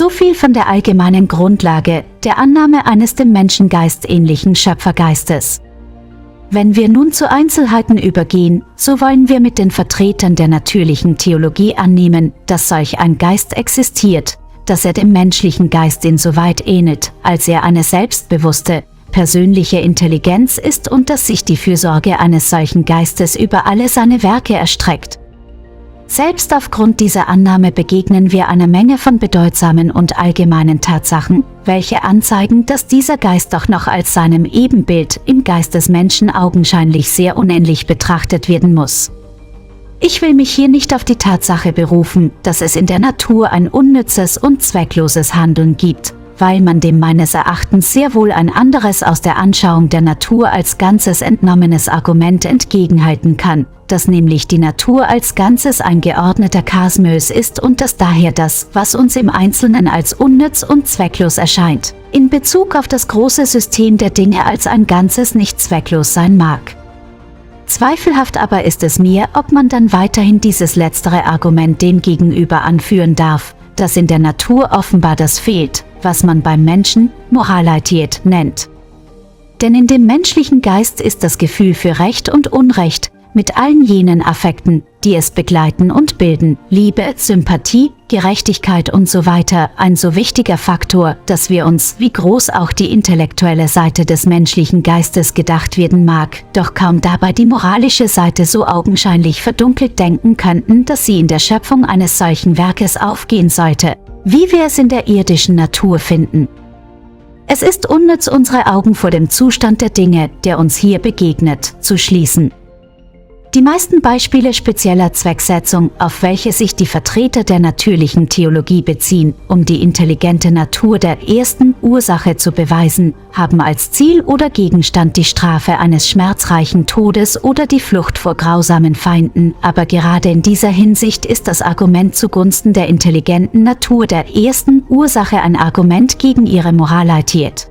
So viel von der allgemeinen Grundlage, der Annahme eines dem Menschengeist ähnlichen Schöpfergeistes. Wenn wir nun zu Einzelheiten übergehen, so wollen wir mit den Vertretern der natürlichen Theologie annehmen, dass solch ein Geist existiert, dass er dem menschlichen Geist insoweit ähnelt, als er eine selbstbewusste, persönliche Intelligenz ist und dass sich die Fürsorge eines solchen Geistes über alle seine Werke erstreckt. Selbst aufgrund dieser Annahme begegnen wir einer Menge von bedeutsamen und allgemeinen Tatsachen, welche anzeigen, dass dieser Geist doch noch als seinem Ebenbild im Geist des Menschen augenscheinlich sehr unähnlich betrachtet werden muss. Ich will mich hier nicht auf die Tatsache berufen, dass es in der Natur ein unnützes und zweckloses Handeln gibt, weil man dem meines Erachtens sehr wohl ein anderes aus der Anschauung der Natur als Ganzes entnommenes Argument entgegenhalten kann, dass nämlich die Natur als Ganzes ein geordneter Kosmos ist und dass daher das, was uns im Einzelnen als unnütz und zwecklos erscheint, in Bezug auf das große System der Dinge als ein Ganzes nicht zwecklos sein mag. Zweifelhaft aber ist es mir, ob man dann weiterhin dieses letztere Argument dem gegenüber anführen darf, dass in der Natur offenbar das fehlt, was man beim Menschen Moralität nennt. Denn in dem menschlichen Geist ist das Gefühl für Recht und Unrecht, mit allen jenen Affekten, die es begleiten und bilden, Liebe, Sympathie, Gerechtigkeit und so weiter, ein so wichtiger Faktor, dass wir uns, wie groß auch die intellektuelle Seite des menschlichen Geistes gedacht werden mag, doch kaum dabei die moralische Seite so augenscheinlich verdunkelt denken könnten, dass sie in der Schöpfung eines solchen Werkes aufgehen sollte, wie wir es in der irdischen Natur finden. Es ist unnütz, unsere Augen vor dem Zustand der Dinge, der uns hier begegnet, zu schließen. Die meisten Beispiele spezieller Zwecksetzung, auf welche sich die Vertreter der natürlichen Theologie beziehen, um die intelligente Natur der ersten Ursache zu beweisen, haben als Ziel oder Gegenstand die Strafe eines schmerzreichen Todes oder die Flucht vor grausamen Feinden, aber gerade in dieser Hinsicht ist das Argument zugunsten der intelligenten Natur der ersten Ursache ein Argument gegen ihre Moralität.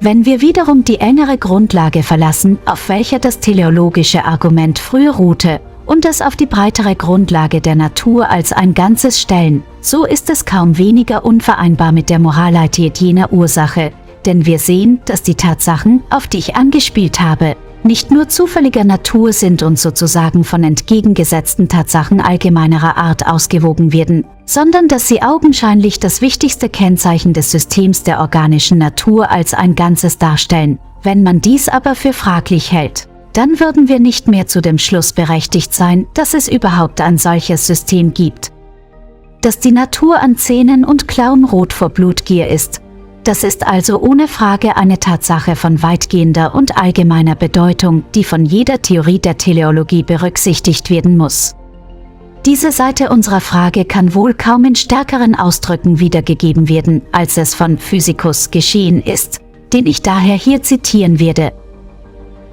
Wenn wir wiederum die engere Grundlage verlassen, auf welcher das teleologische Argument früher ruhte, und es auf die breitere Grundlage der Natur als ein Ganzes stellen, so ist es kaum weniger unvereinbar mit der Moralität jener Ursache, denn wir sehen, dass die Tatsachen, auf die ich angespielt habe, nicht nur zufälliger Natur sind und sozusagen von entgegengesetzten Tatsachen allgemeinerer Art ausgewogen werden, sondern dass sie augenscheinlich das wichtigste Kennzeichen des Systems der organischen Natur als ein Ganzes darstellen. Wenn man dies aber für fraglich hält, dann würden wir nicht mehr zu dem Schluss berechtigt sein, dass es überhaupt ein solches System gibt. Dass die Natur an Zähnen und Klauen rot vor Blutgier ist, das ist also ohne Frage eine Tatsache von weitgehender und allgemeiner Bedeutung, die von jeder Theorie der Teleologie berücksichtigt werden muss. Diese Seite unserer Frage kann wohl kaum in stärkeren Ausdrücken wiedergegeben werden, als es von Physikus geschehen ist, den ich daher hier zitieren werde.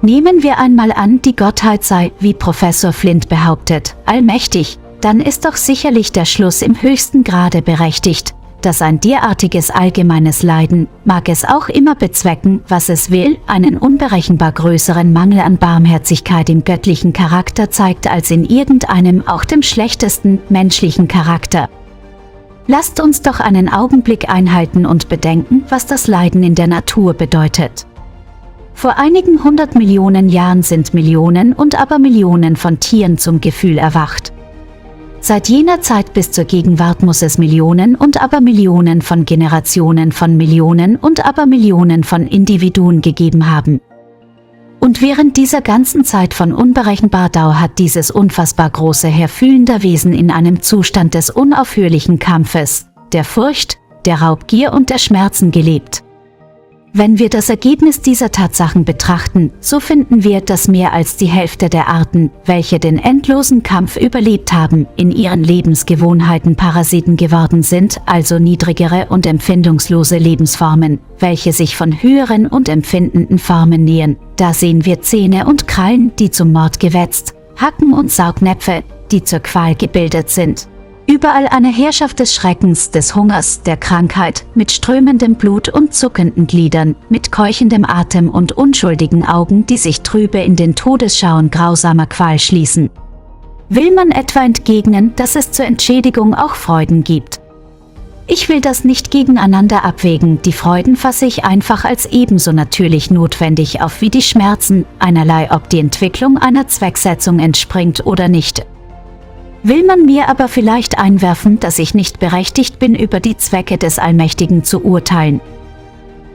Nehmen wir einmal an, die Gottheit sei, wie Professor Flint behauptet, allmächtig, dann ist doch sicherlich der Schluss im höchsten Grade berechtigt, dass ein derartiges allgemeines Leiden, mag es auch immer bezwecken, was es will, einen unberechenbar größeren Mangel an Barmherzigkeit im göttlichen Charakter zeigt als in irgendeinem, auch dem schlechtesten, menschlichen Charakter. Lasst uns doch einen Augenblick einhalten und bedenken, was das Leiden in der Natur bedeutet. Vor einigen 100 Millionen Jahren sind Millionen und Abermillionen von Tieren zum Gefühl erwacht. Seit jener Zeit bis zur Gegenwart muss es Millionen und Abermillionen von Generationen von Millionen und Abermillionen von Individuen gegeben haben. Und während dieser ganzen Zeit von unberechenbar Dauer hat dieses unfassbar große Heer fühlender Wesen in einem Zustand des unaufhörlichen Kampfes, der Furcht, der Raubgier und der Schmerzen gelebt. Wenn wir das Ergebnis dieser Tatsachen betrachten, so finden wir, dass mehr als die Hälfte der Arten, welche den endlosen Kampf überlebt haben, in ihren Lebensgewohnheiten Parasiten geworden sind, also niedrigere und empfindungslose Lebensformen, welche sich von höheren und empfindenden Formen nähern. Da sehen wir Zähne und Krallen, die zum Mord gewetzt, Hacken und Saugnäpfe, die zur Qual gebildet sind. Überall eine Herrschaft des Schreckens, des Hungers, der Krankheit, mit strömendem Blut und zuckenden Gliedern, mit keuchendem Atem und unschuldigen Augen, die sich trübe in den Todesschauen grausamer Qual schließen. Will man etwa entgegnen, dass es zur Entschädigung auch Freuden gibt? Ich will das nicht gegeneinander abwägen, die Freuden fasse ich einfach als ebenso natürlich notwendig auf wie die Schmerzen, einerlei ob die Entwicklung einer Zwecksetzung entspringt oder nicht. Will man mir aber vielleicht einwerfen, dass ich nicht berechtigt bin, über die Zwecke des Allmächtigen zu urteilen?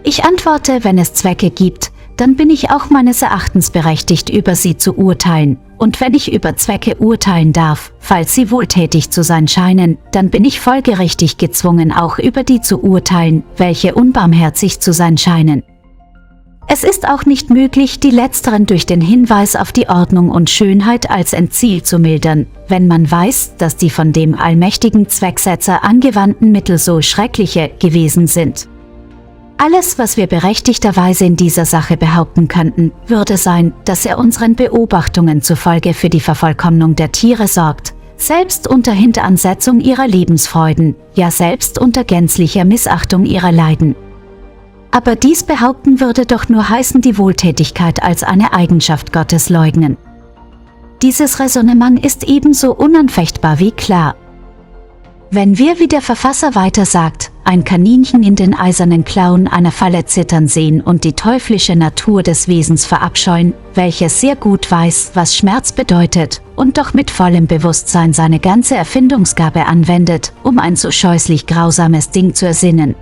Ich antworte, wenn es Zwecke gibt, dann bin ich auch meines Erachtens berechtigt, über sie zu urteilen. Und wenn ich über Zwecke urteilen darf, falls sie wohltätig zu sein scheinen, dann bin ich folgerichtig gezwungen, auch über die zu urteilen, welche unbarmherzig zu sein scheinen. Es ist auch nicht möglich, die letzteren durch den Hinweis auf die Ordnung und Schönheit als Endziel zu mildern, wenn man weiß, dass die von dem allmächtigen Zwecksetzer angewandten Mittel so schreckliche gewesen sind. Alles, was wir berechtigterweise in dieser Sache behaupten könnten, würde sein, dass er unseren Beobachtungen zufolge für die Vervollkommnung der Tiere sorgt, selbst unter Hinteransetzung ihrer Lebensfreuden, ja selbst unter gänzlicher Missachtung ihrer Leiden. Aber dies behaupten würde doch nur heißen, die Wohltätigkeit als eine Eigenschaft Gottes leugnen. Dieses Räsonnement ist ebenso unanfechtbar wie klar. Wenn wir, wie der Verfasser weiter sagt, ein Kaninchen in den eisernen Klauen einer Falle zittern sehen und die teuflische Natur des Wesens verabscheuen, welches sehr gut weiß, was Schmerz bedeutet, und doch mit vollem Bewusstsein seine ganze Erfindungsgabe anwendet, um ein so scheußlich grausames Ding zu ersinnen.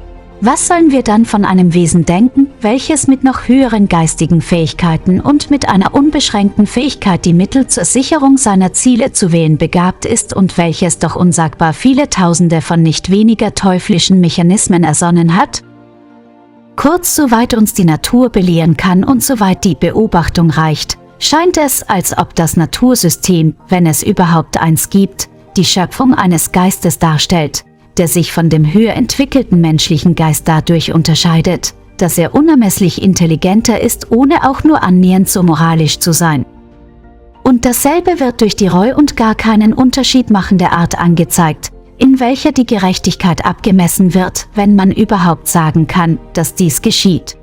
Was sollen wir dann von einem Wesen denken, welches mit noch höheren geistigen Fähigkeiten und mit einer unbeschränkten Fähigkeit, die Mittel zur Sicherung seiner Ziele zu wählen begabt ist und welches doch unsagbar viele Tausende von nicht weniger teuflischen Mechanismen ersonnen hat? Kurz, soweit uns die Natur belehren kann und soweit die Beobachtung reicht, scheint es, als ob das Natursystem, wenn es überhaupt eins gibt, die Schöpfung eines Geistes darstellt, der sich von dem höher entwickelten menschlichen Geist dadurch unterscheidet, dass er unermesslich intelligenter ist, ohne auch nur annähernd so moralisch zu sein. Und dasselbe wird durch die Reu und gar keinen Unterschied machende Art angezeigt, in welcher die Gerechtigkeit abgemessen wird, wenn man überhaupt sagen kann, dass dies geschieht.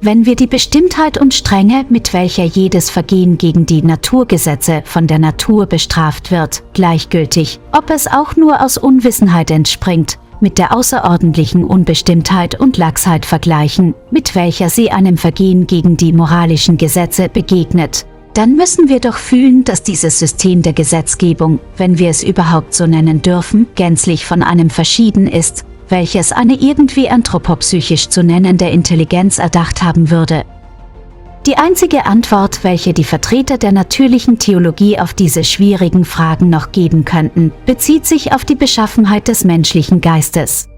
Wenn wir die Bestimmtheit und Strenge, mit welcher jedes Vergehen gegen die Naturgesetze von der Natur bestraft wird, gleichgültig, ob es auch nur aus Unwissenheit entspringt, mit der außerordentlichen Unbestimmtheit und Laxheit vergleichen, mit welcher sie einem Vergehen gegen die moralischen Gesetze begegnet, dann müssen wir doch fühlen, dass dieses System der Gesetzgebung, wenn wir es überhaupt so nennen dürfen, gänzlich von einem verschieden ist, welches eine irgendwie anthropopsychisch zu nennende Intelligenz erdacht haben würde. Die einzige Antwort, welche die Vertreter der natürlichen Theologie auf diese schwierigen Fragen noch geben könnten, bezieht sich auf die Beschaffenheit des menschlichen Geistes.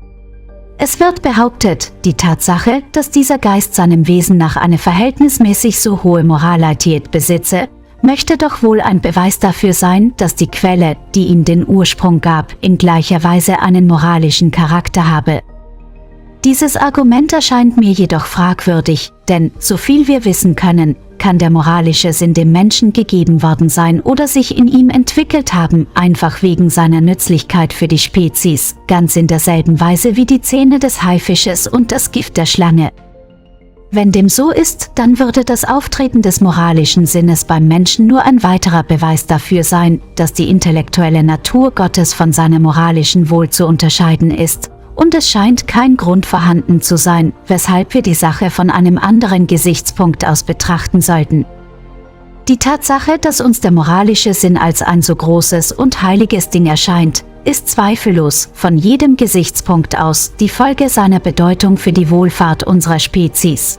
Es wird behauptet, die Tatsache, dass dieser Geist seinem Wesen nach eine verhältnismäßig so hohe Moralität besitze, möchte doch wohl ein Beweis dafür sein, dass die Quelle, die ihm den Ursprung gab, in gleicher Weise einen moralischen Charakter habe. Dieses Argument erscheint mir jedoch fragwürdig, denn, so viel wir wissen können, kann der moralische Sinn dem Menschen gegeben worden sein oder sich in ihm entwickelt haben, einfach wegen seiner Nützlichkeit für die Spezies, ganz in derselben Weise wie die Zähne des Haifisches und das Gift der Schlange. Wenn dem so ist, dann würde das Auftreten des moralischen Sinnes beim Menschen nur ein weiterer Beweis dafür sein, dass die intellektuelle Natur Gottes von seiner moralischen wohl zu unterscheiden ist, und es scheint kein Grund vorhanden zu sein, weshalb wir die Sache von einem anderen Gesichtspunkt aus betrachten sollten. Die Tatsache, dass uns der moralische Sinn als ein so großes und heiliges Ding erscheint, ist zweifellos, von jedem Gesichtspunkt aus, die Folge seiner Bedeutung für die Wohlfahrt unserer Spezies.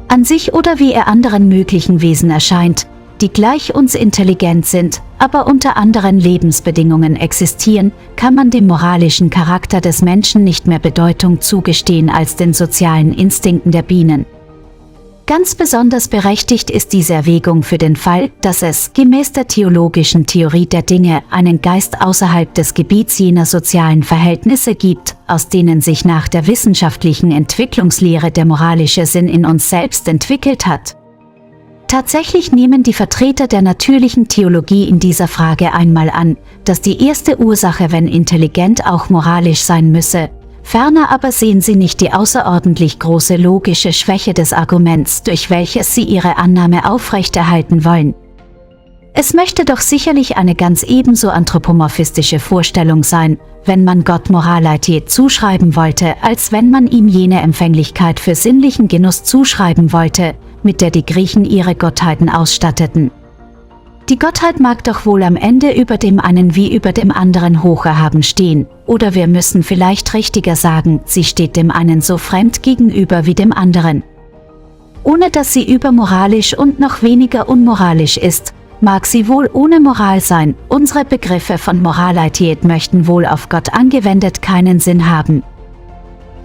An sich oder wie er anderen möglichen Wesen erscheint, die gleich uns intelligent sind, aber unter anderen Lebensbedingungen existieren, kann man dem moralischen Charakter des Menschen nicht mehr Bedeutung zugestehen als den sozialen Instinkten der Bienen. Ganz besonders berechtigt ist diese Erwägung für den Fall, dass es, gemäß der theologischen Theorie der Dinge, einen Geist außerhalb des Gebiets jener sozialen Verhältnisse gibt, aus denen sich nach der wissenschaftlichen Entwicklungslehre der moralische Sinn in uns selbst entwickelt hat. Tatsächlich nehmen die Vertreter der natürlichen Theologie in dieser Frage einmal an, dass die erste Ursache, wenn intelligent, auch moralisch sein müsse. Ferner aber sehen sie nicht die außerordentlich große logische Schwäche des Arguments, durch welches sie ihre Annahme aufrechterhalten wollen. Es möchte doch sicherlich eine ganz ebenso anthropomorphistische Vorstellung sein, wenn man Gott Moralität zuschreiben wollte, als wenn man ihm jene Empfänglichkeit für sinnlichen Genuss zuschreiben wollte, mit der die Griechen ihre Gottheiten ausstatteten. Die Gottheit mag doch wohl am Ende über dem einen wie über dem anderen hoch erhaben stehen, oder wir müssen vielleicht richtiger sagen, sie steht dem einen so fremd gegenüber wie dem anderen. Ohne dass sie übermoralisch und noch weniger unmoralisch ist, mag sie wohl ohne Moral sein. Unsere Begriffe von Moralität möchten wohl auf Gott angewendet keinen Sinn haben.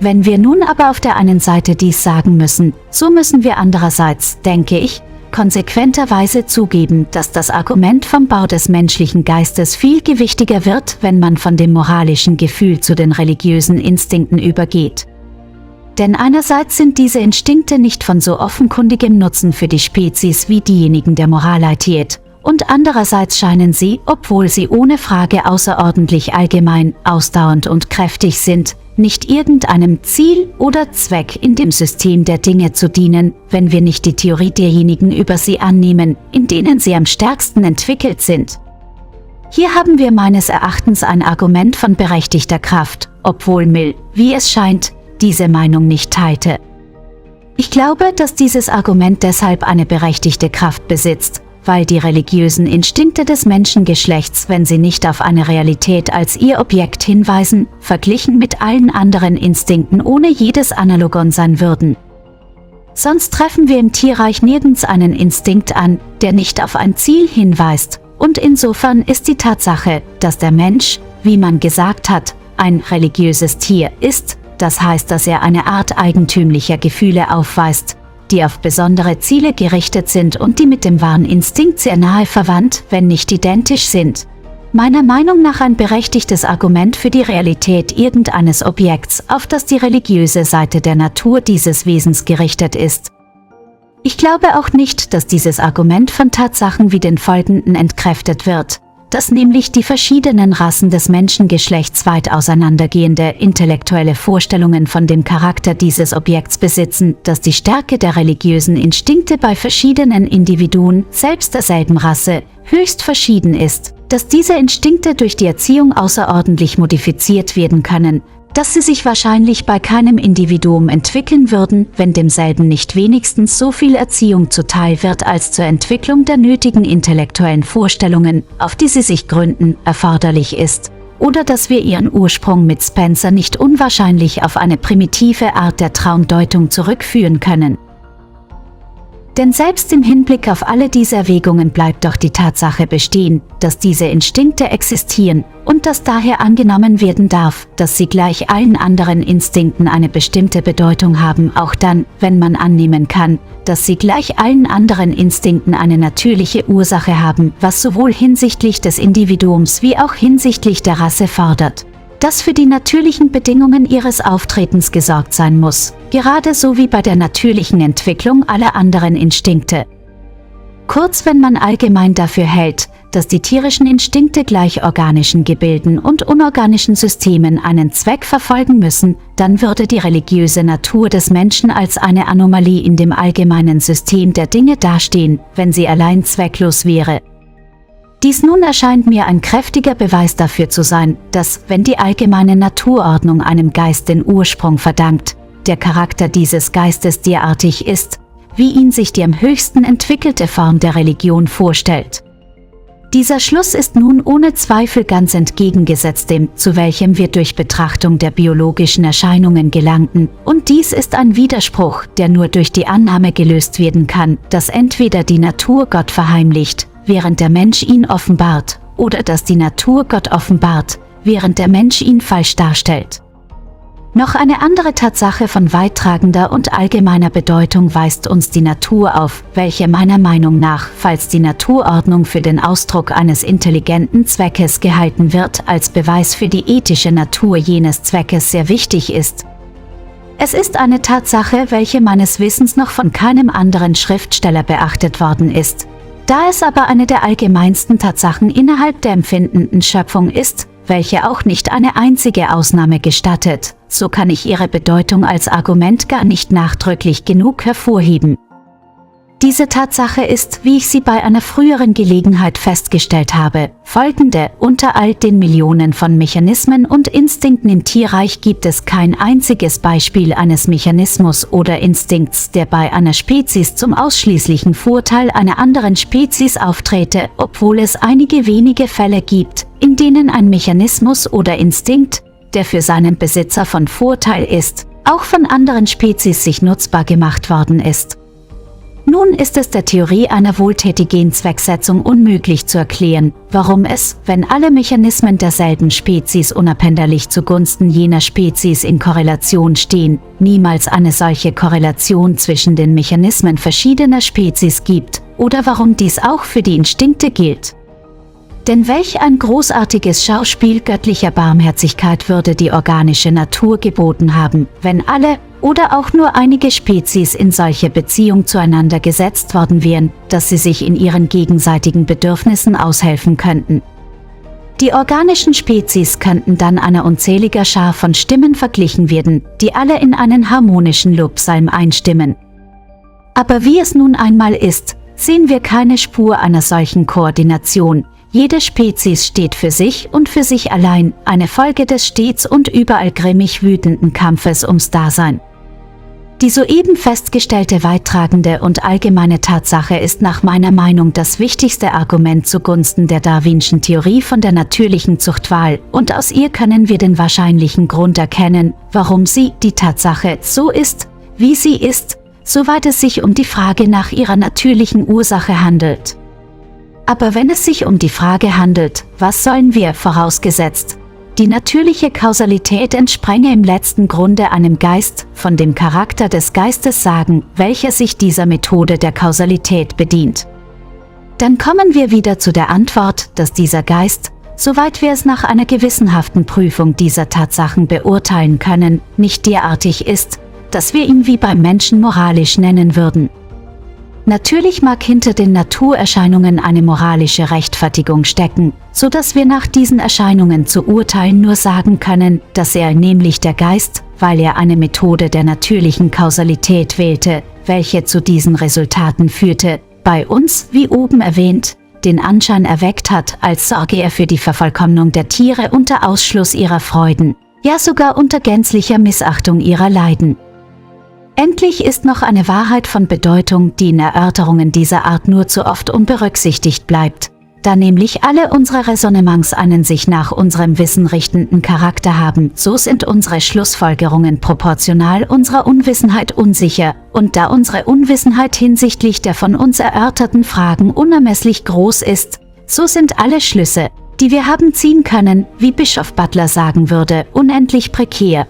Wenn wir nun aber auf der einen Seite dies sagen müssen, so müssen wir andererseits, denke ich, konsequenterweise zugeben, dass das Argument vom Bau des menschlichen Geistes viel gewichtiger wird, wenn man von dem moralischen Gefühl zu den religiösen Instinkten übergeht. Denn einerseits sind diese Instinkte nicht von so offenkundigem Nutzen für die Spezies wie diejenigen der Moralität, und andererseits scheinen sie, obwohl sie ohne Frage außerordentlich allgemein, ausdauernd und kräftig sind, nicht irgendeinem Ziel oder Zweck in dem System der Dinge zu dienen, wenn wir nicht die Theorie derjenigen über sie annehmen, in denen sie am stärksten entwickelt sind. Hier haben wir meines Erachtens ein Argument von berechtigter Kraft, obwohl Mill, wie es scheint, diese Meinung nicht teilte. Ich glaube, dass dieses Argument deshalb eine berechtigte Kraft besitzt, weil die religiösen Instinkte des Menschengeschlechts, wenn sie nicht auf eine Realität als ihr Objekt hinweisen, verglichen mit allen anderen Instinkten ohne jedes Analogon sein würden. Sonst treffen wir im Tierreich nirgends einen Instinkt an, der nicht auf ein Ziel hinweist, und insofern ist die Tatsache, dass der Mensch, wie man gesagt hat, ein religiöses Tier ist, das heißt, dass er eine Art eigentümlicher Gefühle aufweist, die auf besondere Ziele gerichtet sind und die mit dem wahren Instinkt sehr nahe verwandt, wenn nicht identisch sind. Meiner Meinung nach ein berechtigtes Argument für die Realität irgendeines Objekts, auf das die religiöse Seite der Natur dieses Wesens gerichtet ist. Ich glaube auch nicht, dass dieses Argument von Tatsachen wie den folgenden entkräftet wird, dass nämlich die verschiedenen Rassen des Menschengeschlechts weit auseinandergehende intellektuelle Vorstellungen von dem Charakter dieses Objekts besitzen, dass die Stärke der religiösen Instinkte bei verschiedenen Individuen, selbst derselben Rasse, höchst verschieden ist, dass diese Instinkte durch die Erziehung außerordentlich modifiziert werden können, dass sie sich wahrscheinlich bei keinem Individuum entwickeln würden, wenn demselben nicht wenigstens so viel Erziehung zuteil wird, als zur Entwicklung der nötigen intellektuellen Vorstellungen, auf die sie sich gründen, erforderlich ist. Oder dass wir ihren Ursprung mit Spencer nicht unwahrscheinlich auf eine primitive Art der Traumdeutung zurückführen können. Denn selbst im Hinblick auf alle diese Erwägungen bleibt doch die Tatsache bestehen, dass diese Instinkte existieren und dass daher angenommen werden darf, dass sie gleich allen anderen Instinkten eine bestimmte Bedeutung haben, auch dann, wenn man annehmen kann, dass sie gleich allen anderen Instinkten eine natürliche Ursache haben, was sowohl hinsichtlich des Individuums wie auch hinsichtlich der Rasse fordert, dass für die natürlichen Bedingungen ihres Auftretens gesorgt sein muss, gerade so wie bei der natürlichen Entwicklung aller anderen Instinkte. Kurz, wenn man allgemein dafür hält, dass die tierischen Instinkte gleich organischen Gebilden und unorganischen Systemen einen Zweck verfolgen müssen, dann würde die religiöse Natur des Menschen als eine Anomalie in dem allgemeinen System der Dinge dastehen, wenn sie allein zwecklos wäre. Dies nun erscheint mir ein kräftiger Beweis dafür zu sein, dass, wenn die allgemeine Naturordnung einem Geist den Ursprung verdankt, der Charakter dieses Geistes derartig ist, wie ihn sich die am höchsten entwickelte Form der Religion vorstellt. Dieser Schluss ist nun ohne Zweifel ganz entgegengesetzt dem, zu welchem wir durch Betrachtung der biologischen Erscheinungen gelangten, und dies ist ein Widerspruch, der nur durch die Annahme gelöst werden kann, dass entweder die Natur Gott verheimlicht, während der Mensch ihn offenbart, oder dass die Natur Gott offenbart, während der Mensch ihn falsch darstellt. Noch eine andere Tatsache von weittragender und allgemeiner Bedeutung weist uns die Natur auf, welche meiner Meinung nach, falls die Naturordnung für den Ausdruck eines intelligenten Zweckes gehalten wird, als Beweis für die ethische Natur jenes Zweckes sehr wichtig ist. Es ist eine Tatsache, welche meines Wissens noch von keinem anderen Schriftsteller beachtet worden ist. Da es aber eine der allgemeinsten Tatsachen innerhalb der empfindenden Schöpfung ist, welche auch nicht eine einzige Ausnahme gestattet, so kann ich ihre Bedeutung als Argument gar nicht nachdrücklich genug hervorheben. Diese Tatsache ist, wie ich sie bei einer früheren Gelegenheit festgestellt habe, folgende: Unter all den Millionen von Mechanismen und Instinkten im Tierreich gibt es kein einziges Beispiel eines Mechanismus oder Instinkts, der bei einer Spezies zum ausschließlichen Vorteil einer anderen Spezies auftrete, obwohl es einige wenige Fälle gibt, in denen ein Mechanismus oder Instinkt, der für seinen Besitzer von Vorteil ist, auch von anderen Spezies sich nutzbar gemacht worden ist. Nun ist es der Theorie einer wohltätigen Zwecksetzung unmöglich zu erklären, warum es, wenn alle Mechanismen derselben Spezies unabänderlich zugunsten jener Spezies in Korrelation stehen, niemals eine solche Korrelation zwischen den Mechanismen verschiedener Spezies gibt, oder warum dies auch für die Instinkte gilt. Denn welch ein großartiges Schauspiel göttlicher Barmherzigkeit würde die organische Natur geboten haben, wenn alle oder auch nur einige Spezies in solche Beziehung zueinander gesetzt worden wären, dass sie sich in ihren gegenseitigen Bedürfnissen aushelfen könnten. Die organischen Spezies könnten dann einer unzähliger Schar von Stimmen verglichen werden, die alle in einen harmonischen Lobpsalm einstimmen. Aber wie es nun einmal ist, sehen wir keine Spur einer solchen Koordination. Jede Spezies steht für sich und für sich allein, eine Folge des stets und überall grimmig wütenden Kampfes ums Dasein. Die soeben festgestellte weittragende und allgemeine Tatsache ist nach meiner Meinung das wichtigste Argument zugunsten der Darwinschen Theorie von der natürlichen Zuchtwahl, und aus ihr können wir den wahrscheinlichen Grund erkennen, warum sie, die Tatsache, so ist, wie sie ist, soweit es sich um die Frage nach ihrer natürlichen Ursache handelt. Aber wenn es sich um die Frage handelt, was sollen wir, vorausgesetzt, die natürliche Kausalität entsprenge im letzten Grunde einem Geist, von dem Charakter des Geistes sagen, welcher sich dieser Methode der Kausalität bedient. Dann kommen wir wieder zu der Antwort, dass dieser Geist, soweit wir es nach einer gewissenhaften Prüfung dieser Tatsachen beurteilen können, nicht derartig ist, dass wir ihn wie beim Menschen moralisch nennen würden. Natürlich mag hinter den Naturerscheinungen eine moralische Rechtfertigung stecken, so dass wir nach diesen Erscheinungen zu urteilen nur sagen können, dass er, nämlich der Geist, weil er eine Methode der natürlichen Kausalität wählte, welche zu diesen Resultaten führte, bei uns, wie oben erwähnt, den Anschein erweckt hat, als sorge er für die Vervollkommnung der Tiere unter Ausschluss ihrer Freuden, ja sogar unter gänzlicher Missachtung ihrer Leiden. Endlich ist noch eine Wahrheit von Bedeutung, die in Erörterungen dieser Art nur zu oft unberücksichtigt bleibt, da nämlich alle unsere Raisonnements einen sich nach unserem Wissen richtenden Charakter haben, so sind unsere Schlussfolgerungen proportional unserer Unwissenheit unsicher, und da unsere Unwissenheit hinsichtlich der von uns erörterten Fragen unermesslich groß ist, so sind alle Schlüsse, die wir haben ziehen können, wie Bischof Butler sagen würde, unendlich prekär.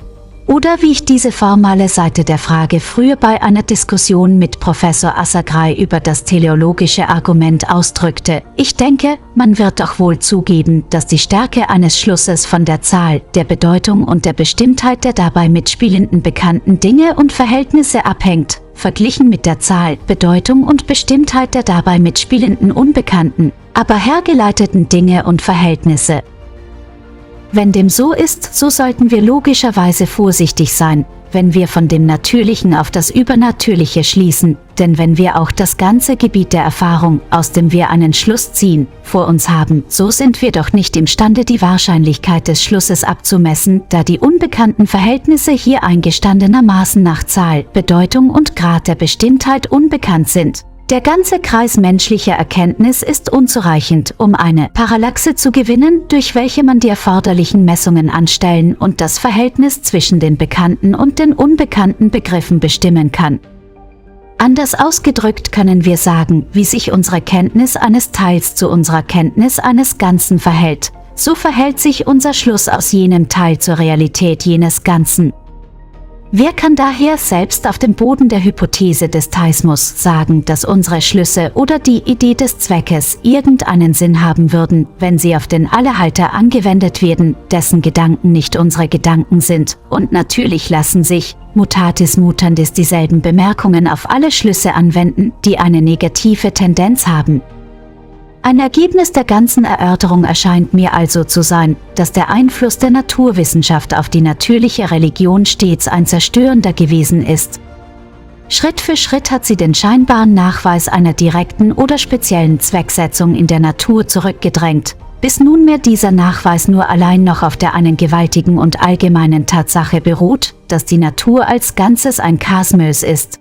Oder wie ich diese formale Seite der Frage früher bei einer Diskussion mit Professor Assagrei über das teleologische Argument ausdrückte: Ich denke, man wird doch wohl zugeben, dass die Stärke eines Schlusses von der Zahl, der Bedeutung und der Bestimmtheit der dabei mitspielenden bekannten Dinge und Verhältnisse abhängt, verglichen mit der Zahl, Bedeutung und Bestimmtheit der dabei mitspielenden unbekannten, aber hergeleiteten Dinge und Verhältnisse. Wenn dem so ist, so sollten wir logischerweise vorsichtig sein, wenn wir von dem Natürlichen auf das Übernatürliche schließen, denn wenn wir auch das ganze Gebiet der Erfahrung, aus dem wir einen Schluss ziehen, vor uns haben, so sind wir doch nicht imstande, die Wahrscheinlichkeit des Schlusses abzumessen, da die unbekannten Verhältnisse hier eingestandenermaßen nach Zahl, Bedeutung und Grad der Bestimmtheit unbekannt sind. Der ganze Kreis menschlicher Erkenntnis ist unzureichend, um eine Parallaxe zu gewinnen, durch welche man die erforderlichen Messungen anstellen und das Verhältnis zwischen den bekannten und den unbekannten Begriffen bestimmen kann. Anders ausgedrückt können wir sagen, wie sich unsere Kenntnis eines Teils zu unserer Kenntnis eines Ganzen verhält, so verhält sich unser Schluss aus jenem Teil zur Realität jenes Ganzen. Wer kann daher selbst auf dem Boden der Hypothese des Theismus sagen, dass unsere Schlüsse oder die Idee des Zweckes irgendeinen Sinn haben würden, wenn sie auf den Allehalter angewendet werden, dessen Gedanken nicht unsere Gedanken sind, und natürlich lassen sich, mutatis mutandis, dieselben Bemerkungen auf alle Schlüsse anwenden, die eine negative Tendenz haben. Ein Ergebnis der ganzen Erörterung erscheint mir also zu sein, dass der Einfluss der Naturwissenschaft auf die natürliche Religion stets ein zerstörender gewesen ist. Schritt für Schritt hat sie den scheinbaren Nachweis einer direkten oder speziellen Zwecksetzung in der Natur zurückgedrängt, bis nunmehr dieser Nachweis nur allein noch auf der einen gewaltigen und allgemeinen Tatsache beruht, dass die Natur als Ganzes ein Kosmos ist.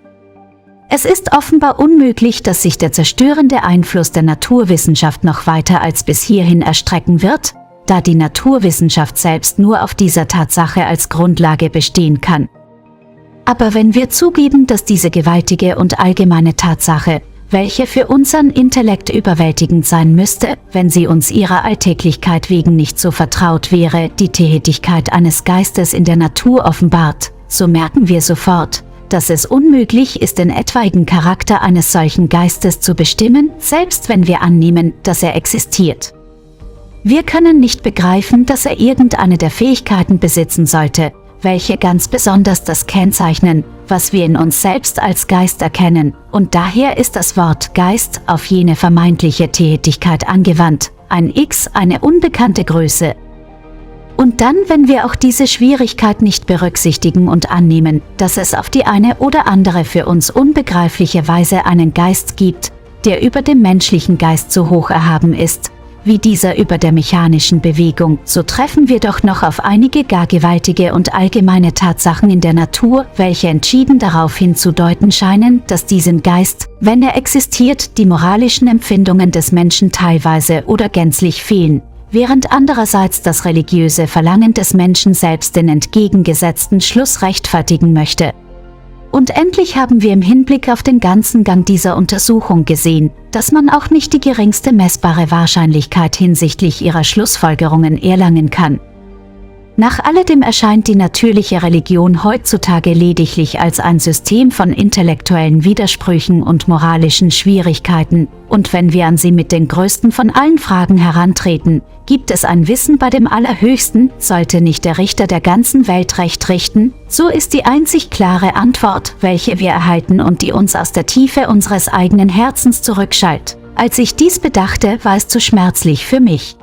Es ist offenbar unmöglich, dass sich der zerstörende Einfluss der Naturwissenschaft noch weiter als bis hierhin erstrecken wird, da die Naturwissenschaft selbst nur auf dieser Tatsache als Grundlage bestehen kann. Aber wenn wir zugeben, dass diese gewaltige und allgemeine Tatsache, welche für unseren Intellekt überwältigend sein müsste, wenn sie uns ihrer Alltäglichkeit wegen nicht so vertraut wäre, die Tätigkeit eines Geistes in der Natur offenbart, so merken wir sofort, dass es unmöglich ist, den etwaigen Charakter eines solchen Geistes zu bestimmen, selbst wenn wir annehmen, dass er existiert. Wir können nicht begreifen, dass er irgendeine der Fähigkeiten besitzen sollte, welche ganz besonders das kennzeichnen, was wir in uns selbst als Geist erkennen, und daher ist das Wort Geist auf jene vermeintliche Tätigkeit angewandt, ein X, eine unbekannte Größe. Und dann, wenn wir auch diese Schwierigkeit nicht berücksichtigen und annehmen, dass es auf die eine oder andere für uns unbegreifliche Weise einen Geist gibt, der über dem menschlichen Geist so hoch erhaben ist, wie dieser über der mechanischen Bewegung, so treffen wir doch noch auf einige gar gewaltige und allgemeine Tatsachen in der Natur, welche entschieden darauf hinzudeuten scheinen, dass diesem Geist, wenn er existiert, die moralischen Empfindungen des Menschen teilweise oder gänzlich fehlen, während andererseits das religiöse Verlangen des Menschen selbst den entgegengesetzten Schluss rechtfertigen möchte. Und endlich haben wir im Hinblick auf den ganzen Gang dieser Untersuchung gesehen, dass man auch nicht die geringste messbare Wahrscheinlichkeit hinsichtlich ihrer Schlussfolgerungen erlangen kann. Nach alledem erscheint die natürliche Religion heutzutage lediglich als ein System von intellektuellen Widersprüchen und moralischen Schwierigkeiten, und wenn wir an sie mit den größten von allen Fragen herantreten, gibt es ein Wissen bei dem Allerhöchsten, sollte nicht der Richter der ganzen Welt Recht richten, so ist die einzig klare Antwort, welche wir erhalten und die uns aus der Tiefe unseres eigenen Herzens zurückschallt. Als ich dies bedachte, war es zu schmerzlich für mich.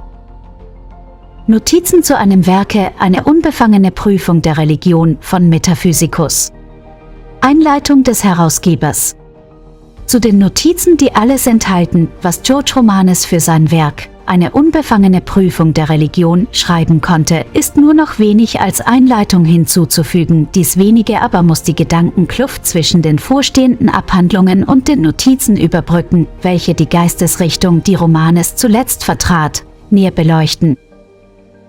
Notizen zu einem Werke, eine unbefangene Prüfung der Religion von Metaphysikus. Einleitung des Herausgebers. Zu den Notizen, die alles enthalten, was George Romanes für sein Werk, eine unbefangene Prüfung der Religion, schreiben konnte, ist nur noch wenig als Einleitung hinzuzufügen. Dies wenige aber muss die Gedankenkluft zwischen den vorstehenden Abhandlungen und den Notizen überbrücken, welche die Geistesrichtung, die Romanes zuletzt vertrat, näher beleuchten.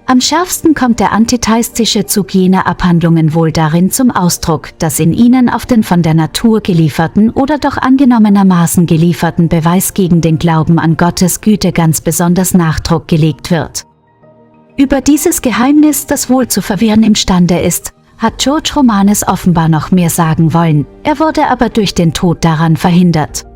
Am schärfsten kommt der antitheistische Zug jener Abhandlungen wohl darin zum Ausdruck, dass in ihnen auf den von der Natur gelieferten oder doch angenommenermaßen gelieferten Beweis gegen den Glauben an Gottes Güte ganz besonders Nachdruck gelegt wird. Über dieses Geheimnis, das wohl zu verwirren imstande ist, hat George Romanes offenbar noch mehr sagen wollen, er wurde aber durch den Tod daran verhindert.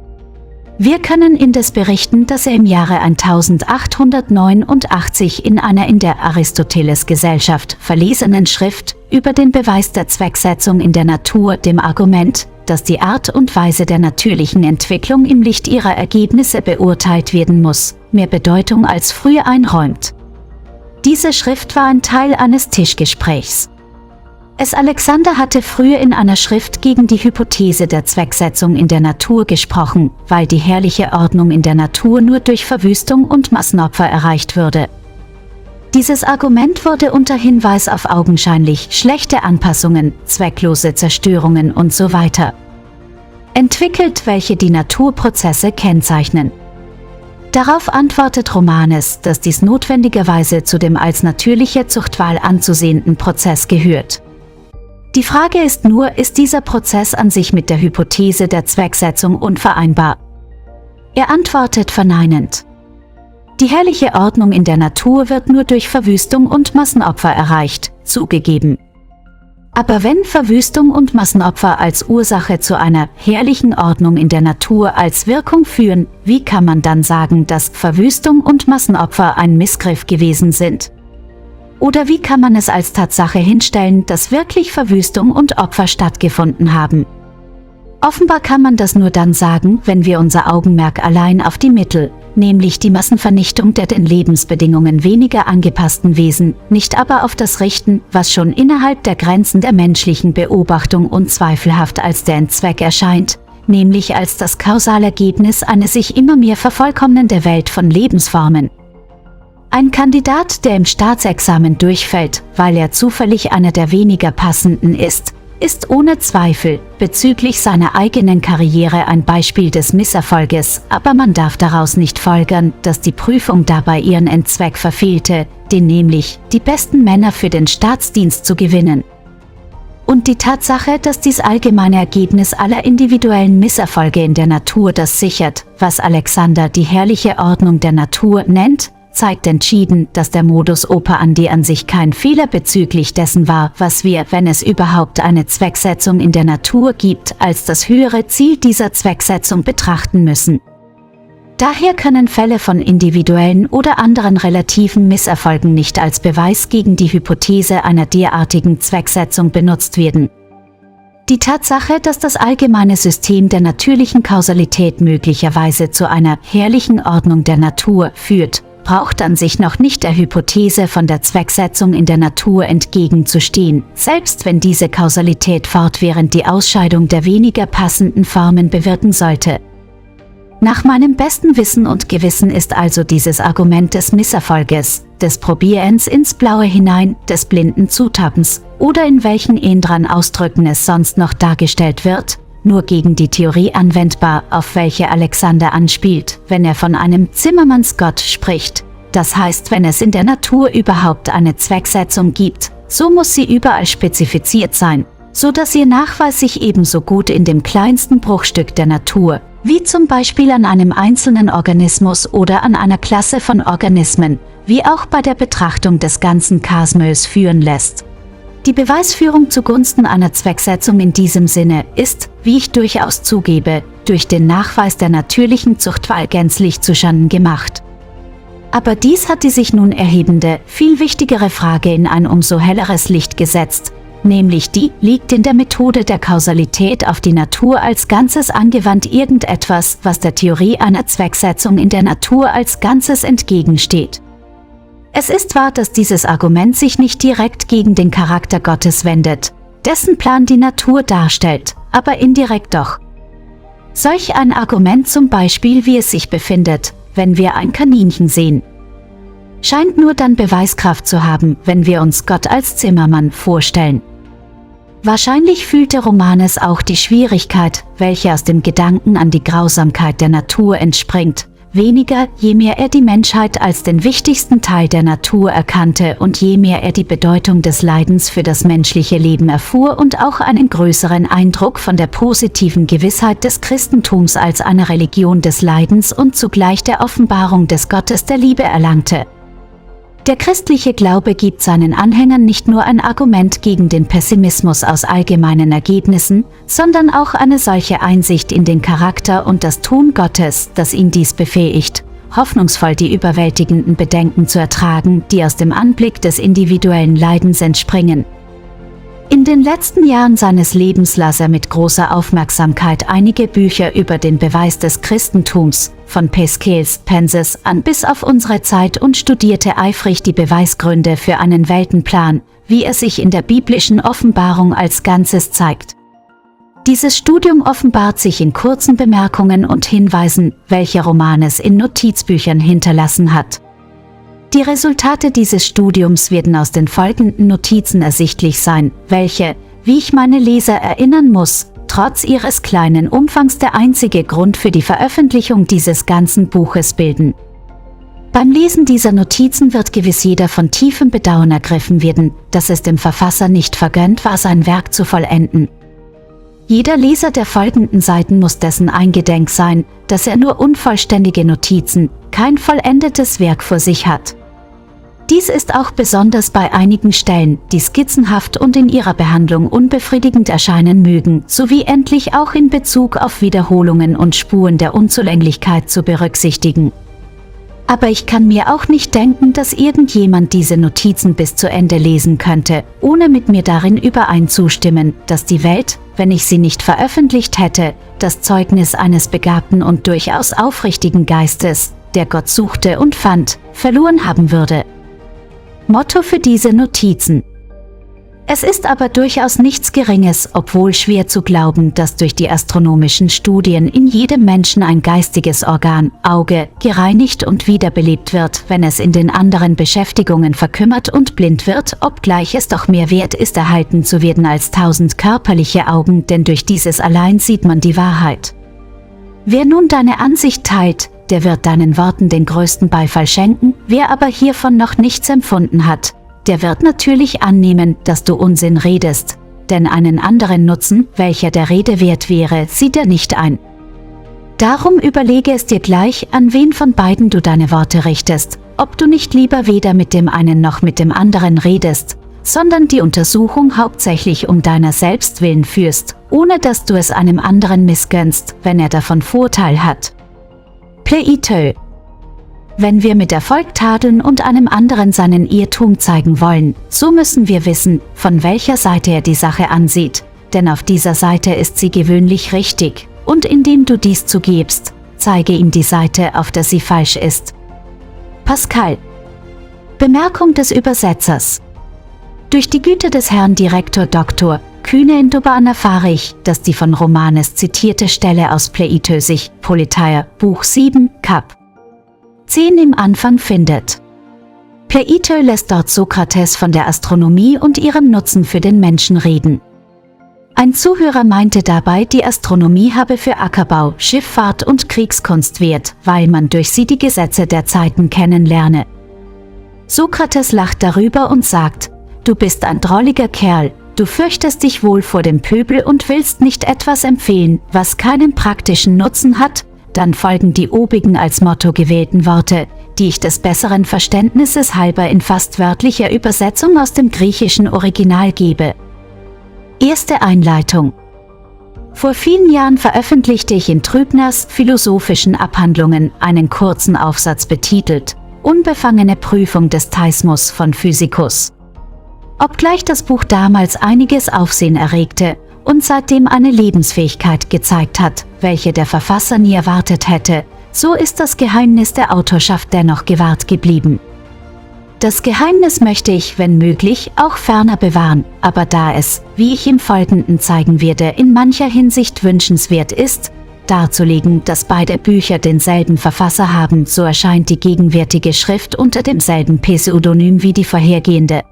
Wir können indes berichten, dass er im Jahre 1889 in einer in der Aristoteles-Gesellschaft verlesenen Schrift über den Beweis der Zwecksetzung in der Natur dem Argument, dass die Art und Weise der natürlichen Entwicklung im Licht ihrer Ergebnisse beurteilt werden muss, mehr Bedeutung als früher einräumt. Diese Schrift war ein Teil eines Tischgesprächs. Alexander hatte früher in einer Schrift gegen die Hypothese der Zwecksetzung in der Natur gesprochen, weil die herrliche Ordnung in der Natur nur durch Verwüstung und Massenopfer erreicht würde. Dieses Argument wurde unter Hinweis auf augenscheinlich schlechte Anpassungen, zwecklose Zerstörungen usw. entwickelt, welche die Naturprozesse kennzeichnen. Darauf antwortet Romanes, dass dies notwendigerweise zu dem als natürliche Zuchtwahl anzusehenden Prozess gehört. Die Frage ist nur, ist dieser Prozess an sich mit der Hypothese der Zwecksetzung unvereinbar? Er antwortet verneinend. Die herrliche Ordnung in der Natur wird nur durch Verwüstung und Massenopfer erreicht, zugegeben. Aber wenn Verwüstung und Massenopfer als Ursache zu einer herrlichen Ordnung in der Natur als Wirkung führen, wie kann man dann sagen, dass Verwüstung und Massenopfer ein Missgriff gewesen sind? Oder wie kann man es als Tatsache hinstellen, dass wirklich Verwüstung und Opfer stattgefunden haben? Offenbar kann man das nur dann sagen, wenn wir unser Augenmerk allein auf die Mittel, nämlich die Massenvernichtung der den Lebensbedingungen weniger angepassten Wesen, nicht aber auf das richten, was schon innerhalb der Grenzen der menschlichen Beobachtung unzweifelhaft als der Endzweck erscheint, nämlich als das Kausalergebnis eine sich immer mehr vervollkommnende Welt von Lebensformen. Ein Kandidat, der im Staatsexamen durchfällt, weil er zufällig einer der weniger passenden ist ohne Zweifel bezüglich seiner eigenen Karriere ein Beispiel des Misserfolges, aber man darf daraus nicht folgern, dass die Prüfung dabei ihren Endzweck verfehlte, den nämlich die besten Männer für den Staatsdienst zu gewinnen. Und die Tatsache, dass dies allgemeine Ergebnis aller individuellen Misserfolge in der Natur das sichert, was Alexander die herrliche Ordnung der Natur nennt, zeigt entschieden, dass der Modus operandi an sich kein Fehler bezüglich dessen war, was wir, wenn es überhaupt eine Zwecksetzung in der Natur gibt, als das höhere Ziel dieser Zwecksetzung betrachten müssen. Daher können Fälle von individuellen oder anderen relativen Misserfolgen nicht als Beweis gegen die Hypothese einer derartigen Zwecksetzung benutzt werden. Die Tatsache, dass das allgemeine System der natürlichen Kausalität möglicherweise zu einer herrlichen Ordnung der Natur führt, braucht an sich noch nicht der Hypothese von der Zwecksetzung in der Natur entgegenzustehen, selbst wenn diese Kausalität fortwährend die Ausscheidung der weniger passenden Formen bewirken sollte. Nach meinem besten Wissen und Gewissen ist also dieses Argument des Misserfolges, des Probierens ins Blaue hinein, des blinden Zutappens oder in welchen ändern Ausdrücken es sonst noch dargestellt wird, nur gegen die Theorie anwendbar, auf welche Alexander anspielt, wenn er von einem Zimmermannsgott spricht. Das heißt, wenn es in der Natur überhaupt eine Zwecksetzung gibt, so muss sie überall spezifiziert sein, so dass ihr Nachweis sich ebenso gut in dem kleinsten Bruchstück der Natur, wie zum Beispiel an einem einzelnen Organismus oder an einer Klasse von Organismen, wie auch bei der Betrachtung des ganzen Kosmos führen lässt. Die Beweisführung zugunsten einer Zwecksetzung in diesem Sinne ist, wie ich durchaus zugebe, durch den Nachweis der natürlichen Zuchtwahl gänzlich zuschanden gemacht. Aber dies hat die sich nun erhebende, viel wichtigere Frage in ein umso helleres Licht gesetzt, nämlich die, liegt in der Methode der Kausalität auf die Natur als Ganzes angewandt irgendetwas, was der Theorie einer Zwecksetzung in der Natur als Ganzes entgegensteht. Es ist wahr, dass dieses Argument sich nicht direkt gegen den Charakter Gottes wendet, dessen Plan die Natur darstellt, aber indirekt doch. Solch ein Argument zum Beispiel, wie es sich befindet, wenn wir ein Kaninchen sehen, scheint nur dann Beweiskraft zu haben, wenn wir uns Gott als Zimmermann vorstellen. Wahrscheinlich fühlte Romanes auch die Schwierigkeit, welche aus dem Gedanken an die Grausamkeit der Natur entspringt, weniger, je mehr er die Menschheit als den wichtigsten Teil der Natur erkannte und je mehr er die Bedeutung des Leidens für das menschliche Leben erfuhr und auch einen größeren Eindruck von der positiven Gewissheit des Christentums als eine Religion des Leidens und zugleich der Offenbarung des Gottes der Liebe erlangte. Der christliche Glaube gibt seinen Anhängern nicht nur ein Argument gegen den Pessimismus aus allgemeinen Ergebnissen, sondern auch eine solche Einsicht in den Charakter und das Tun Gottes, das ihn dies befähigt, hoffnungsvoll die überwältigenden Bedenken zu ertragen, die aus dem Anblick des individuellen Leidens entspringen. In den letzten Jahren seines Lebens las er mit großer Aufmerksamkeit einige Bücher über den Beweis des Christentums, von Pascals Penses an bis auf unsere Zeit und studierte eifrig die Beweisgründe für einen Weltenplan, wie er sich in der biblischen Offenbarung als Ganzes zeigt. Dieses Studium offenbart sich in kurzen Bemerkungen und Hinweisen, welche Romanes in Notizbüchern hinterlassen hat. Die Resultate dieses Studiums werden aus den folgenden Notizen ersichtlich sein, welche, wie ich meine Leser erinnern muss, trotz ihres kleinen Umfangs der einzige Grund für die Veröffentlichung dieses ganzen Buches bilden. Beim Lesen dieser Notizen wird gewiss jeder von tiefem Bedauern ergriffen werden, dass es dem Verfasser nicht vergönnt war, sein Werk zu vollenden. Jeder Leser der folgenden Seiten muss dessen eingedenk sein, dass er nur unvollständige Notizen, kein vollendetes Werk vor sich hat. Dies ist auch besonders bei einigen Stellen, die skizzenhaft und in ihrer Behandlung unbefriedigend erscheinen mögen, sowie endlich auch in Bezug auf Wiederholungen und Spuren der Unzulänglichkeit zu berücksichtigen. Aber ich kann mir auch nicht denken, dass irgendjemand diese Notizen bis zu Ende lesen könnte, ohne mit mir darin übereinzustimmen, dass die Welt, wenn ich sie nicht veröffentlicht hätte, das Zeugnis eines begabten und durchaus aufrichtigen Geistes, der Gott suchte und fand, verloren haben würde. Motto für diese Notizen. Es ist aber durchaus nichts Geringes, obwohl schwer zu glauben, dass durch die astronomischen Studien in jedem Menschen ein geistiges Organ, Auge, gereinigt und wiederbelebt wird, wenn es in den anderen Beschäftigungen verkümmert und blind wird, obgleich es doch mehr wert ist, erhalten zu werden als 1000 körperliche Augen, denn durch dieses allein sieht man die Wahrheit. Wer nun deine Ansicht teilt, der wird deinen Worten den größten Beifall schenken, wer aber hiervon noch nichts empfunden hat, der wird natürlich annehmen, dass du Unsinn redest, denn einen anderen Nutzen, welcher der Rede wert wäre, sieht er nicht ein. Darum überlege es dir gleich, an wen von beiden du deine Worte richtest, ob du nicht lieber weder mit dem einen noch mit dem anderen redest, sondern die Untersuchung hauptsächlich um deiner selbst willen führst, ohne dass du es einem anderen missgönnst, wenn er davon Vorteil hat. Pleitö. Wenn wir mit Erfolg tadeln und einem anderen seinen Irrtum zeigen wollen, so müssen wir wissen, von welcher Seite er die Sache ansieht, denn auf dieser Seite ist sie gewöhnlich richtig, und indem du dies zugibst, zeige ihm die Seite, auf der sie falsch ist. Pascal. Bemerkung des Übersetzers. Durch die Güte des Herrn Direktor Dr. Kühne in Duban erfahre ich, dass die von Romanes zitierte Stelle aus Pleitö sich, Politeia, Buch 7, Kap. 10 im Anfang findet. Pleitö lässt dort Sokrates von der Astronomie und ihrem Nutzen für den Menschen reden. Ein Zuhörer meinte dabei, die Astronomie habe für Ackerbau, Schifffahrt und Kriegskunst Wert, weil man durch sie die Gesetze der Zeiten kennenlerne. Sokrates lacht darüber und sagt, du bist ein drolliger Kerl, du fürchtest dich wohl vor dem Pöbel und willst nicht etwas empfehlen, was keinen praktischen Nutzen hat, dann folgen die obigen als Motto gewählten Worte, die ich des besseren Verständnisses halber in fast wörtlicher Übersetzung aus dem griechischen Original gebe. Erste Einleitung. Vor vielen Jahren veröffentlichte ich in Trübners Philosophischen Abhandlungen einen kurzen Aufsatz betitelt »Unbefangene Prüfung des Theismus von Physikus«. Obgleich das Buch damals einiges Aufsehen erregte und seitdem eine Lebensfähigkeit gezeigt hat, welche der Verfasser nie erwartet hätte, so ist das Geheimnis der Autorschaft dennoch gewahrt geblieben. Das Geheimnis möchte ich, wenn möglich, auch ferner bewahren, aber da es, wie ich im Folgenden zeigen werde, in mancher Hinsicht wünschenswert ist, darzulegen, dass beide Bücher denselben Verfasser haben, so erscheint die gegenwärtige Schrift unter demselben Pseudonym wie die vorhergehende.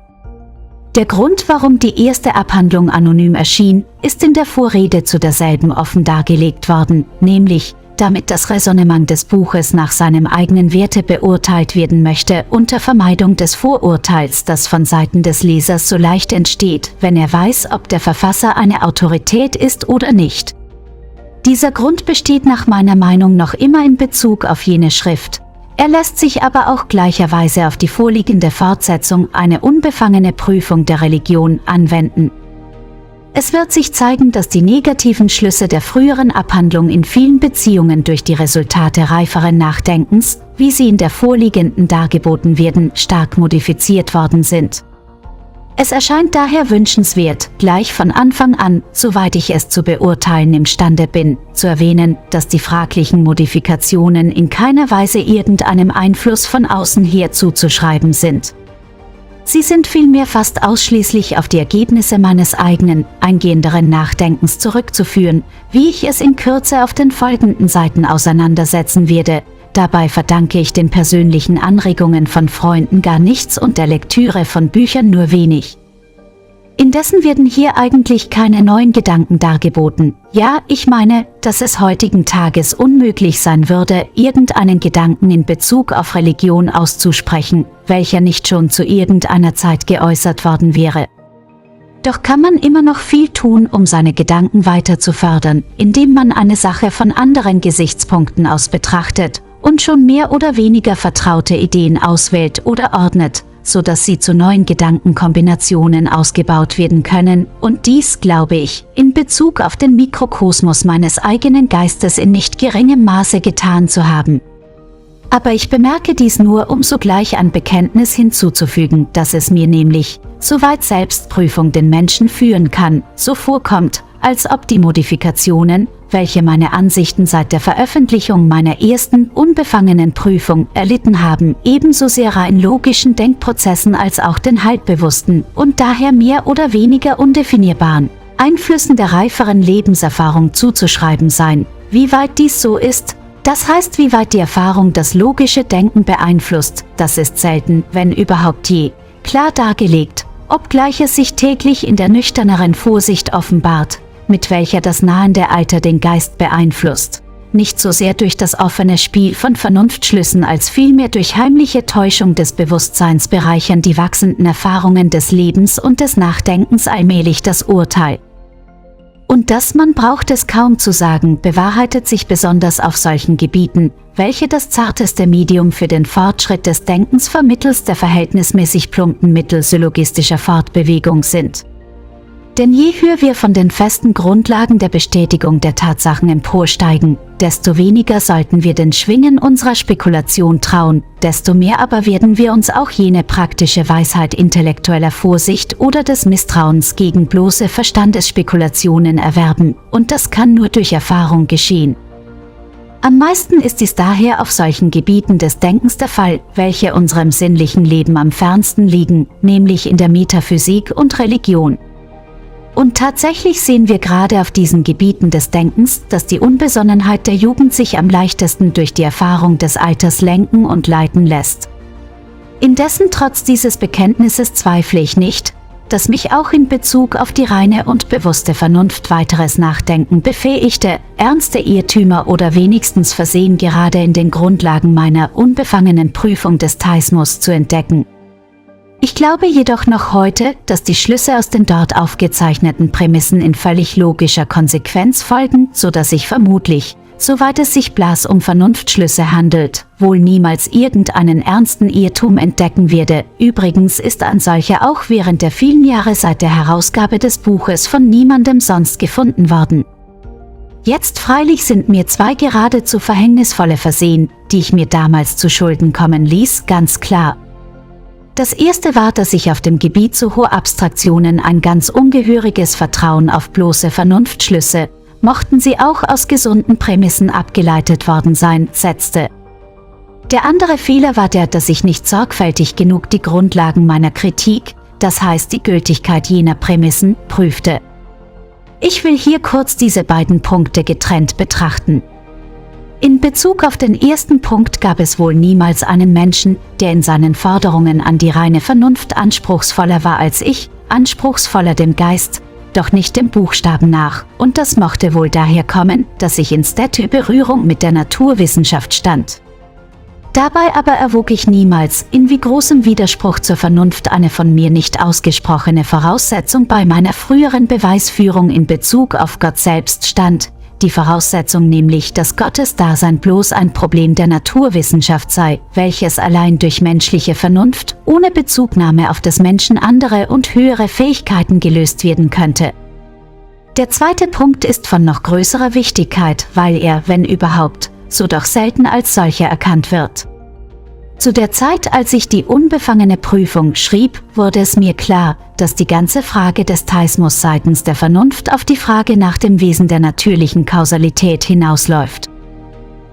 Der Grund, warum die erste Abhandlung anonym erschien, ist in der Vorrede zu derselben offen dargelegt worden, nämlich, damit das Raisonnement des Buches nach seinem eigenen Werte beurteilt werden möchte, unter Vermeidung des Vorurteils, das von Seiten des Lesers so leicht entsteht, wenn er weiß, ob der Verfasser eine Autorität ist oder nicht. Dieser Grund besteht nach meiner Meinung noch immer in Bezug auf jene Schrift. Er lässt sich aber auch gleicherweise auf die vorliegende Fortsetzung, eine unbefangene Prüfung der Religion, anwenden. Es wird sich zeigen, dass die negativen Schlüsse der früheren Abhandlung in vielen Beziehungen durch die Resultate reiferen Nachdenkens, wie sie in der vorliegenden dargeboten werden, stark modifiziert worden sind. Es erscheint daher wünschenswert, gleich von Anfang an, soweit ich es zu beurteilen imstande bin, zu erwähnen, dass die fraglichen Modifikationen in keiner Weise irgendeinem Einfluss von außen her zuzuschreiben sind. Sie sind vielmehr fast ausschließlich auf die Ergebnisse meines eigenen, eingehenderen Nachdenkens zurückzuführen, wie ich es in Kürze auf den folgenden Seiten auseinandersetzen werde. Dabei verdanke ich den persönlichen Anregungen von Freunden gar nichts und der Lektüre von Büchern nur wenig. Indessen werden hier eigentlich keine neuen Gedanken dargeboten. Ja, ich meine, dass es heutigen Tages unmöglich sein würde, irgendeinen Gedanken in Bezug auf Religion auszusprechen, welcher nicht schon zu irgendeiner Zeit geäußert worden wäre. Doch kann man immer noch viel tun, um seine Gedanken weiter zu fördern, indem man eine Sache von anderen Gesichtspunkten aus betrachtet und schon mehr oder weniger vertraute Ideen auswählt oder ordnet, so dass sie zu neuen Gedankenkombinationen ausgebaut werden können, und dies, glaube ich, in Bezug auf den Mikrokosmos meines eigenen Geistes in nicht geringem Maße getan zu haben. Aber ich bemerke dies nur, um sogleich ein Bekenntnis hinzuzufügen, dass es mir nämlich, soweit Selbstprüfung den Menschen führen kann, so vorkommt, als ob die Modifikationen, welche meine Ansichten seit der Veröffentlichung meiner ersten, unbefangenen Prüfung erlitten haben, ebenso sehr rein logischen Denkprozessen als auch den halbbewussten und daher mehr oder weniger undefinierbaren Einflüssen der reiferen Lebenserfahrung zuzuschreiben sein. Wie weit dies so ist, das heißt, wie weit die Erfahrung das logische Denken beeinflusst, das ist selten, wenn überhaupt je, klar dargelegt, obgleich es sich täglich in der nüchterneren Vorsicht offenbart, mit welcher das nahende Alter den Geist beeinflusst. Nicht so sehr durch das offene Spiel von Vernunftschlüssen als vielmehr durch heimliche Täuschung des Bewusstseins bereichern die wachsenden Erfahrungen des Lebens und des Nachdenkens allmählich das Urteil. Und das, man braucht es kaum zu sagen, bewahrheitet sich besonders auf solchen Gebieten, welche das zarteste Medium für den Fortschritt des Denkens vermittels der verhältnismäßig plumpen Mittel syllogistischer Fortbewegung sind. Denn je höher wir von den festen Grundlagen der Bestätigung der Tatsachen emporsteigen, desto weniger sollten wir den Schwingen unserer Spekulation trauen, desto mehr aber werden wir uns auch jene praktische Weisheit intellektueller Vorsicht oder des Misstrauens gegen bloße Verstandesspekulationen erwerben, und das kann nur durch Erfahrung geschehen. Am meisten ist dies daher auf solchen Gebieten des Denkens der Fall, welche unserem sinnlichen Leben am fernsten liegen, nämlich in der Metaphysik und Religion. Und tatsächlich sehen wir gerade auf diesen Gebieten des Denkens, dass die Unbesonnenheit der Jugend sich am leichtesten durch die Erfahrung des Alters lenken und leiten lässt. Indessen trotz dieses Bekenntnisses zweifle ich nicht, dass mich auch in Bezug auf die reine und bewusste Vernunft weiteres Nachdenken befähigte, ernste Irrtümer oder wenigstens Versehen gerade in den Grundlagen meiner unbefangenen Prüfung des Theismus zu entdecken. Ich glaube jedoch noch heute, dass die Schlüsse aus den dort aufgezeichneten Prämissen in völlig logischer Konsequenz folgen, so dass ich vermutlich, soweit es sich bloß um Vernunftschlüsse handelt, wohl niemals irgendeinen ernsten Irrtum entdecken werde. Übrigens ist ein solcher auch während der vielen Jahre seit der Herausgabe des Buches von niemandem sonst gefunden worden. Jetzt freilich sind mir zwei geradezu verhängnisvolle Versehen, die ich mir damals zu Schulden kommen ließ, ganz klar. Das erste war, dass ich auf dem Gebiet so hoher Abstraktionen ein ganz ungehöriges Vertrauen auf bloße Vernunftschlüsse, mochten sie auch aus gesunden Prämissen abgeleitet worden sein, setzte. Der andere Fehler war der, dass ich nicht sorgfältig genug die Grundlagen meiner Kritik, das heißt die Gültigkeit jener Prämissen, prüfte. Ich will hier kurz diese beiden Punkte getrennt betrachten. In Bezug auf den ersten Punkt gab es wohl niemals einen Menschen, der in seinen Forderungen an die reine Vernunft anspruchsvoller war als ich, anspruchsvoller dem Geist, doch nicht dem Buchstaben nach, und das mochte wohl daher kommen, dass ich in stete Berührung mit der Naturwissenschaft stand. Dabei aber erwog ich niemals, in wie großem Widerspruch zur Vernunft eine von mir nicht ausgesprochene Voraussetzung bei meiner früheren Beweisführung in Bezug auf Gott selbst stand, die Voraussetzung nämlich, dass Gottes Dasein bloß ein Problem der Naturwissenschaft sei, welches allein durch menschliche Vernunft, ohne Bezugnahme auf des Menschen andere und höhere Fähigkeiten gelöst werden könnte. Der zweite Punkt ist von noch größerer Wichtigkeit, weil er, wenn überhaupt, so doch selten als solcher erkannt wird. Zu der Zeit, als ich die unbefangene Prüfung schrieb, wurde es mir klar, dass die ganze Frage des Theismus seitens der Vernunft auf die Frage nach dem Wesen der natürlichen Kausalität hinausläuft.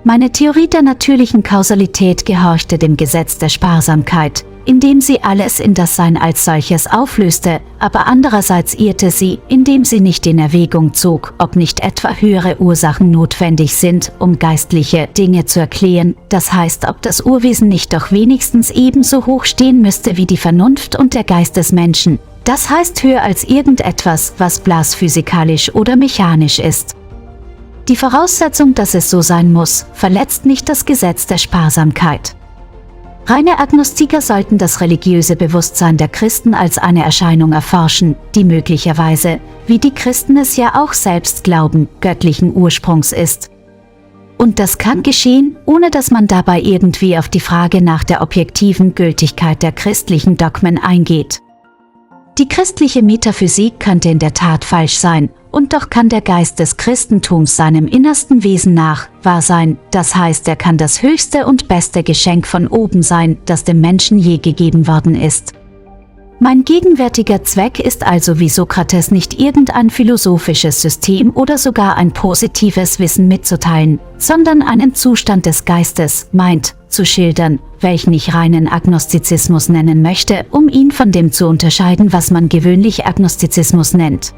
Meine Theorie der natürlichen Kausalität gehorchte dem Gesetz der Sparsamkeit, indem sie alles in das Sein als solches auflöste, aber andererseits irrte sie, indem sie nicht in Erwägung zog, ob nicht etwa höhere Ursachen notwendig sind, um geistliche Dinge zu erklären, das heißt, ob das Urwesen nicht doch wenigstens ebenso hoch stehen müsste wie die Vernunft und der Geist des Menschen, das heißt höher als irgendetwas, was bloß physikalisch oder mechanisch ist. Die Voraussetzung, dass es so sein muss, verletzt nicht das Gesetz der Sparsamkeit. Reine Agnostiker sollten das religiöse Bewusstsein der Christen als eine Erscheinung erforschen, die möglicherweise, wie die Christen es ja auch selbst glauben, göttlichen Ursprungs ist. Und das kann geschehen, ohne dass man dabei irgendwie auf die Frage nach der objektiven Gültigkeit der christlichen Dogmen eingeht. Die christliche Metaphysik könnte in der Tat falsch sein, und doch kann der Geist des Christentums seinem innersten Wesen nach wahr sein, das heißt, er kann das höchste und beste Geschenk von oben sein, das dem Menschen je gegeben worden ist. Mein gegenwärtiger Zweck ist also wie Sokrates nicht irgendein philosophisches System oder sogar ein positives Wissen mitzuteilen, sondern einen Zustand des Geistes, meint, zu schildern, welchen ich reinen Agnostizismus nennen möchte, um ihn von dem zu unterscheiden, was man gewöhnlich Agnostizismus nennt.